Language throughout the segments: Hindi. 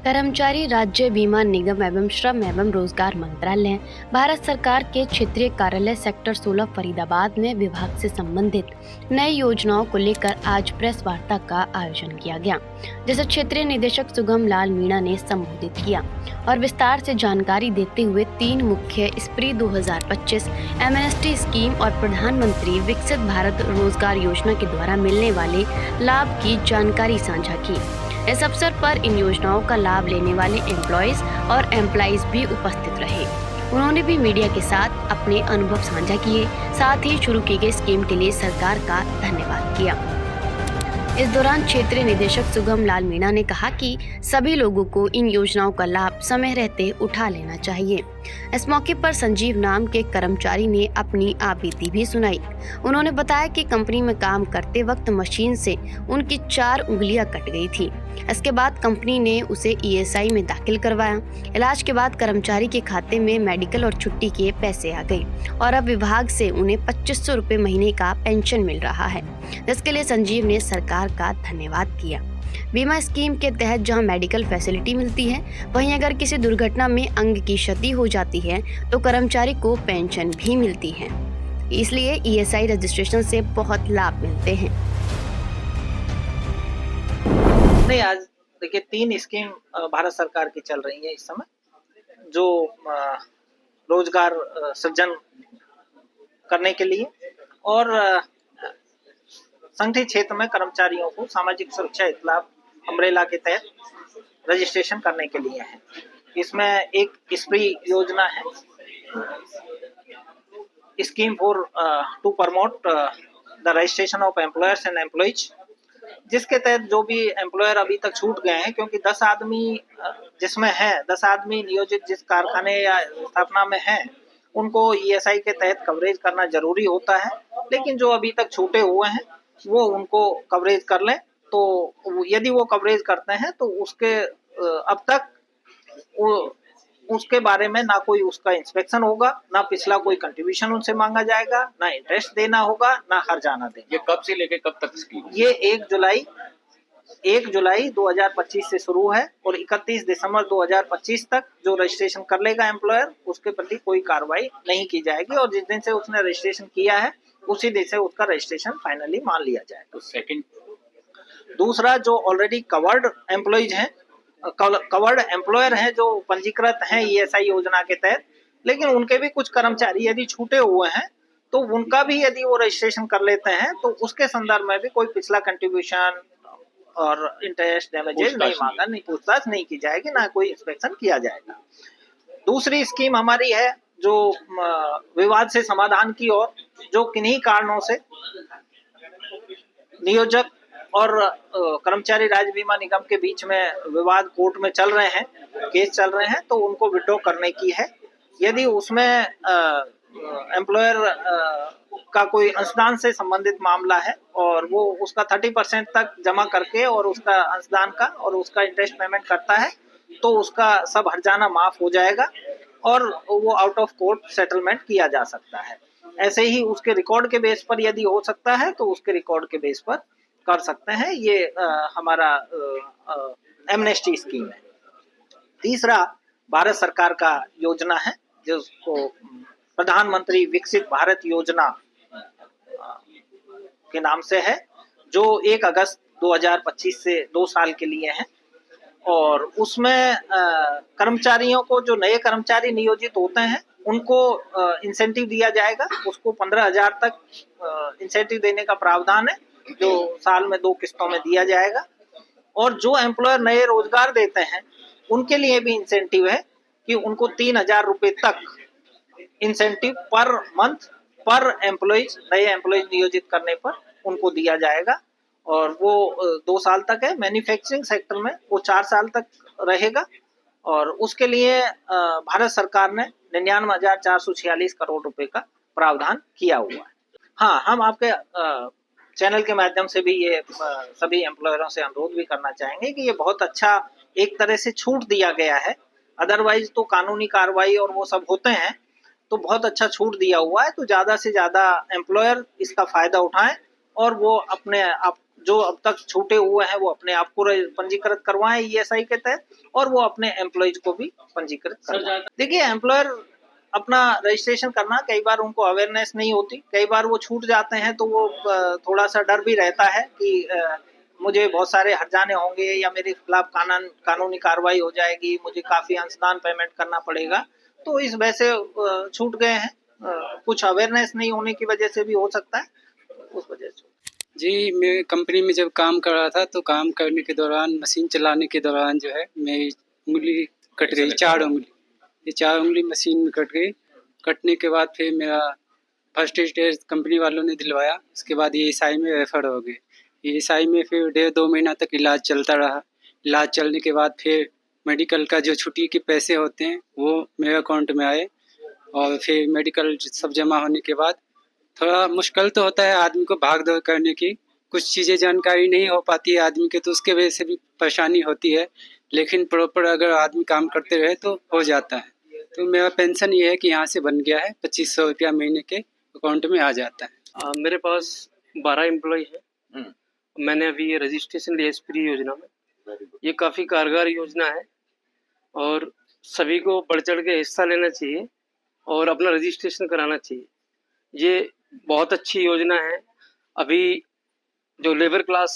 कर्मचारी राज्य बीमा निगम एवं श्रम एवं रोजगार मंत्रालय भारत सरकार के क्षेत्रीय कार्यालय सेक्टर 16 फरीदाबाद में विभाग से संबंधित नई योजनाओं को लेकर आज प्रेस वार्ता का आयोजन किया गया, जिसे क्षेत्रीय निदेशक सुगम लाल मीणा ने संबोधित किया और विस्तार से जानकारी देते हुए 3 मुख्य स्प्री 2025 एमएनएसटी स्कीम और प्रधानमंत्री विकसित भारत रोजगार योजना के द्वारा मिलने वाले लाभ की जानकारी साझा की। इस अवसर पर इन योजनाओं का लाभ लेने वाले एम्प्लॉयज और एम्प्लॉइज भी उपस्थित रहे। उन्होंने भी मीडिया के साथ अपने अनुभव साझा किए, साथ ही शुरू की गई स्कीम के लिए सरकार का धन्यवाद किया। इस दौरान क्षेत्रीय निदेशक सुगम लाल मीणा ने कहा कि सभी लोगों को इन योजनाओं का लाभ समय रहते उठा लेना चाहिए। इस मौके पर संजीव नाम के कर्मचारी ने अपनी आपबीती भी सुनाई। उन्होंने बताया कि कंपनी में काम करते वक्त मशीन से उनकी 4 उंगलियां कट गई थी। इसके बाद कंपनी ने उसे ईएसआई में दाखिल करवाया। इलाज के बाद कर्मचारी के खाते में मेडिकल और छुट्टी के पैसे आ गए और अब विभाग से उन्हें 2500 रुपये महीने का पेंशन मिल रहा है, जिसके लिए संजीव ने सरकार का धन्यवाद किया। बीमा स्कीम के तहत जहां मेडिकल फैसिलिटी मिलती है, वहीं अगर किसी दुर्घटना में अंग की क्षति हो जाती है तो कर्मचारी को पेंशन भी मिलती है। इसलिए ईएसआई रजिस्ट्रेशन से बहुत लाभ मिलते हैं। नहीं, आज देखिए 3 स्कीम भारत सरकार की चल रही है इस समय, जो रोजगार सृजन करने के लिए और संगठित क्षेत्र में कर्मचारियों को सामाजिक सुरक्षा हित लाभ अम्ब्रेला के तहत रजिस्ट्रेशन करने के लिए है। इसमें एक स्प्री योजना है, scheme for to promote the registration of employers and employees, जिसके तहत जो भी एम्प्लॉयर अभी तक छूट गए हैं, क्योंकि 10 आदमी जिसमें है, 10 आदमी नियोजित जिस कारखाने या स्थापना में है, उनको ईएसआई के तहत कवरेज करना जरूरी होता है। लेकिन जो अभी तक छूटे हुए हैं वो उनको कवरेज कर लें, तो यदि वो कवरेज करते हैं तो उसके अब तक उसके बारे में ना कोई उसका इंस्पेक्शन होगा, ना पिछला कोई कंट्रीब्यूशन उनसे मांगा जाएगा, ना इंटरेस्ट देना होगा, ना हर्जाना देना। ये कब से लेके कब तक स्कीम? ये 1 जुलाई 2025 से शुरू है और 31 दिसंबर 2025 तक जो रजिस्ट्रेशन कर लेगा एम्प्लॉयर, उसके प्रति कोई कार्रवाई नहीं की जाएगी और जिस दिन से उसने रजिस्ट्रेशन किया है उसी दिन से उसका रजिस्ट्रेशन फाइनली मान लिया जाएगा। तो सेकंड, दूसरा, जो ऑलरेडी कवर्ड एम्प्लॉइज हैं, कवर्ड एम्प्लॉयर हैं जो पंजीकृत हैं ईएसआई योजना के तहत, लेकिन उनके भी कुछ कर्मचारी यदि छूटे हुए हैं तो उनका भी यदि वो रजिस्ट्रेशन कर लेते हैं तो उसके संदर्भ में भी कोई पिछला कंट्रीब्यूशन और इंटरेस्ट डैमेजेस नहीं मांगा, नहीं पूछताछ नहीं की जाएगी, ना कोई इंस्पेक्शन किया जाएगा। दूसरी स्कीम हमारी है जो विवाद से समाधान की ओर, जो किन्हीं कारणों से नियोजक और कर्मचारी राज्य बीमा निगम के बीच में विवाद कोर्ट में चल रहे हैं, केस चल रहे हैं, तो उनको विड्रॉ करने की है। यदि उसमें एम्प्लॉयर का कोई अंशदान से संबंधित मामला है और वो उसका 30% तक जमा करके और उसका अंशदान का और उसका इंटरेस्ट पेमेंट करता है, तो उसका सब हर्जाना माफ हो जाएगा और वो आउट ऑफ कोर्ट सेटलमेंट किया जा सकता है। ऐसे ही उसके रिकॉर्ड के बेस पर यदि हो सकता है तो उसके रिकॉर्ड के बेस पर कर सकते हैं। ये हमारा एमनेस्टी स्कीम है। तीसरा, भारत सरकार का योजना है जिसको प्रधानमंत्री विकसित भारत योजना के नाम से है, जो 1 अगस्त 2025 से 2 साल के लिए है और उसमें कर्मचारियों को, जो नए कर्मचारी नियोजित होते हैं, उनको इंसेंटिव दिया जाएगा। उसको 15,000 तक इंसेंटिव देने का प्रावधान है, जो साल में 2 किस्तों में दिया जाएगा। और जो एम्प्लॉयर नए रोजगार देते हैं उनके लिए भी इंसेंटिव है कि उनको 3,000 रुपए तक इंसेंटिव पर मंथ पर एम्प्लॉइज, नए एम्प्लॉइज नियोजित करने पर उनको दिया जाएगा और वो 2 साल तक है। मैन्युफैक्चरिंग सेक्टर में वो 4 साल तक रहेगा और उसके लिए भारत सरकार ने 99,446 करोड़ रुपए का प्रावधान किया हुआ है। हाँ, हम आपके चैनल के माध्यम से भी ये सभी एम्प्लॉयरों से अनुरोध भी करना चाहेंगे कि ये बहुत अच्छा एक तरह से छूट दिया गया है। अदरवाइज तो कानूनी कार्रवाई और वो सब होते हैं, तो बहुत अच्छा छूट दिया हुआ है। तो ज्यादा से ज्यादा एम्प्लॉयर इसका फायदा उठाएं और वो अपने आप जो अब तक छूटे हुए हैं वो अपने आप को पंजीकृत करवाएं ईएसआई के तहत, और वो अपने एम्प्लॉयज को भी पंजीकृत करवाएं। देखिए, एम्प्लॉयर अपना रजिस्ट्रेशन करना, कई बार उनको अवेयरनेस नहीं होती, कई बार वो छूट जाते हैं, तो वो थोड़ा सा डर भी रहता है कि मुझे बहुत सारे हर्जाने होंगे या मेरे खिलाफ कानूनी कार्रवाई हो जाएगी, मुझे काफी अंशदान पेमेंट करना पड़ेगा, तो इस वजह से छूट गए हैं। कुछ अवेयरनेस नहीं होने की वजह से भी हो सकता है, उस वजह से। जी, मैं कंपनी में जब काम कर रहा था तो काम करने के दौरान, मशीन चलाने के दौरान जो है मेरी उंगली कट गई, 4 उंगली। ये 4 उंगली मशीन में कट गई। कटने के बाद फिर मेरा फर्स्ट स्टेज कंपनी वालों ने दिलवाया, उसके बाद ईएसआई में रेफर हो गए। ईएसआई में फिर 1.5-2 महीना तक इलाज चलता रहा। इलाज चलने के बाद फिर मेडिकल का जो छुट्टी के पैसे होते हैं वो मेरे अकाउंट में आए, और फिर मेडिकल सब जमा होने के बाद थोड़ा मुश्किल तो होता है आदमी को भाग दौड़ करने की, कुछ चीज़ें जानकारी नहीं हो पाती है आदमी के, तो उसके वजह से भी परेशानी होती है, लेकिन प्रॉपर अगर आदमी काम करते रहे तो हो जाता है। तो मेरा पेंशन ये है कि यहाँ से बन गया है, 2500 रुपया महीने के अकाउंट में आ जाता है। मेरे पास 12 एम्प्लॉय है। मैंने अभी ये रजिस्ट्रेशन लिया स्प्री योजना में। ये काफ़ी कारगर योजना है और सभी को बढ़ चढ़ के हिस्सा लेना चाहिए और अपना रजिस्ट्रेशन कराना चाहिए। ये बहुत अच्छी योजना है। अभी जो लेबर क्लास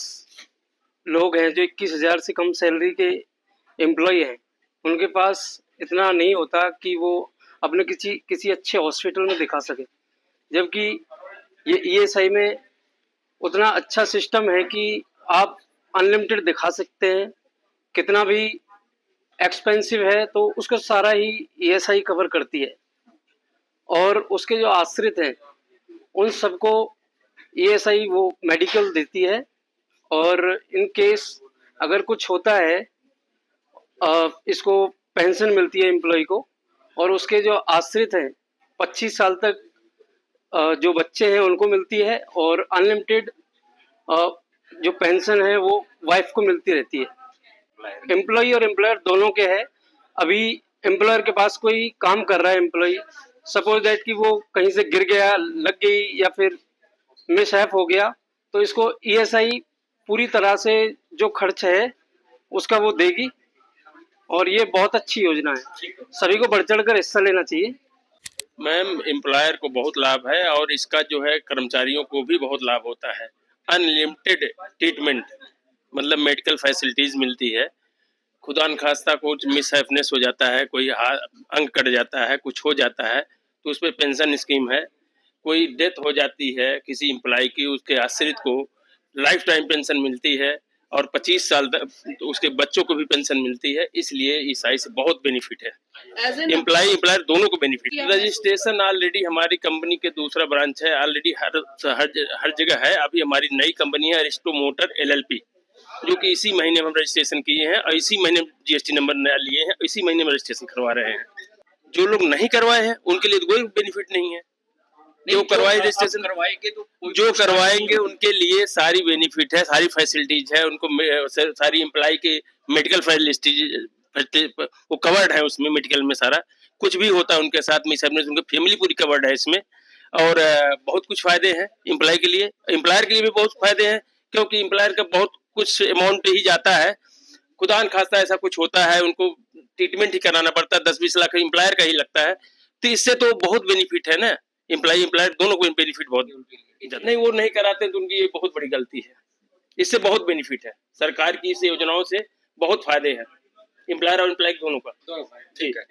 लोग हैं, जो 21,000 से कम सैलरी के एम्प्लॉय हैं, उनके पास इतना नहीं होता कि वो अपने किसी अच्छे हॉस्पिटल में दिखा सके, जबकि ये ईएसआई में उतना अच्छा सिस्टम है कि आप अनलिमिटेड दिखा सकते हैं। कितना भी एक्सपेंसिव है तो उसका सारा ही ईएसआई कवर करती है, और उसके जो आश्रित हैं उन सबको ईएसआई वो मेडिकल देती है, और इन केस अगर कुछ होता है इसको पेंशन मिलती है एम्प्लॉय को, और उसके जो आश्रित हैं 25 साल तक जो बच्चे हैं उनको मिलती है, और अनलिमिटेड जो पेंशन है वो वाइफ को मिलती रहती है। एम्प्लॉय और एम्प्लॉयर दोनों के है। अभी एम्प्लॉयर के पास कोई काम कर रहा है एम्प्लॉय, सपोज दैट कि वो कहीं से गिर गया, लग गई या फिर मिसहैप हो गया, तो इसको ईएसआई पूरी तरह से जो खर्च है उसका वो देगी, और ये बहुत अच्छी योजना है। सभी को बढ़ चढ़ कर हिस्सा लेना चाहिए। मैम, एम्प्लॉयर को बहुत लाभ है और इसका जो है कर्मचारियों को भी बहुत लाभ होता है। अनलिमिटेड ट्रीटमेंट, मतलब मेडिकल फैसिलिटीज मिलती है। खुदा न खास्ता कुछ मिसहैपनेस हो जाता है, कोई अंग कट जाता है, कुछ हो जाता है, तो उस पर पेंशन स्कीम है। कोई डेथ हो जाती है किसी एम्प्लॉय की, उसके आश्रित को लाइफ टाइम पेंशन मिलती है, और 25 साल तक तो उसके बच्चों को भी पेंशन मिलती है। इसलिए ईएसआई से बहुत बेनिफिट है, एम्प्लॉयर दोनों को बेनिफिट। रजिस्ट्रेशन ऑलरेडी हमारी कंपनी के दूसरा ब्रांच है, ऑलरेडी हर जगह है। अभी हमारी नई कंपनी है अरिस्टो मोटर LLP, जो कि इसी महीने में हम रजिस्ट्रेशन किए हैं, और इसी महीने जीएसटी नंबर नया लिए हैं, इसी महीने में रजिस्ट्रेशन करवा रहे हैं। जो लोग नहीं करवाए हैं उनके लिए कोई बेनिफिट नहीं है। जो करवाए रजिस्ट्रेशन करवाएंगे तो जो करवाएंगे उनके लिए सारी बेनिफिट है, सारी फैसिलिटीज है। उनको सारी एम्प्लॉय के मेडिकल फैसिलिटीज वो कवर्ड है उसमें। मेडिकल में सारा कुछ भी होता है उनके साथ में, उनकी फैमिली पूरी कवर्ड है इसमें, और बहुत कुछ फायदे हैं एम्प्लॉय के लिए। एम्प्लॉयर के लिए भी बहुत फायदे हैं, क्योंकि एम्प्लॉयर का बहुत कुछ अमाउंट ही जाता है। खुदा न खास्ता ऐसा कुछ होता है, उनको ट्रीटमेंट ही कराना पड़ता है, 10-20 लाख एम्प्लॉयर का ही लगता है। तो इससे तो बहुत बेनिफिट है ना, एम्प्लॉयर दोनों को बेनिफिट बहुत। नहीं, वो नहीं कराते तो उनकी ये बहुत बड़ी गलती है। इससे बहुत बेनिफिट है, सरकार की इस योजनाओं से बहुत फायदे हैं एम्प्लॉयर और एम्प्लॉय दोनों का। ठीक है।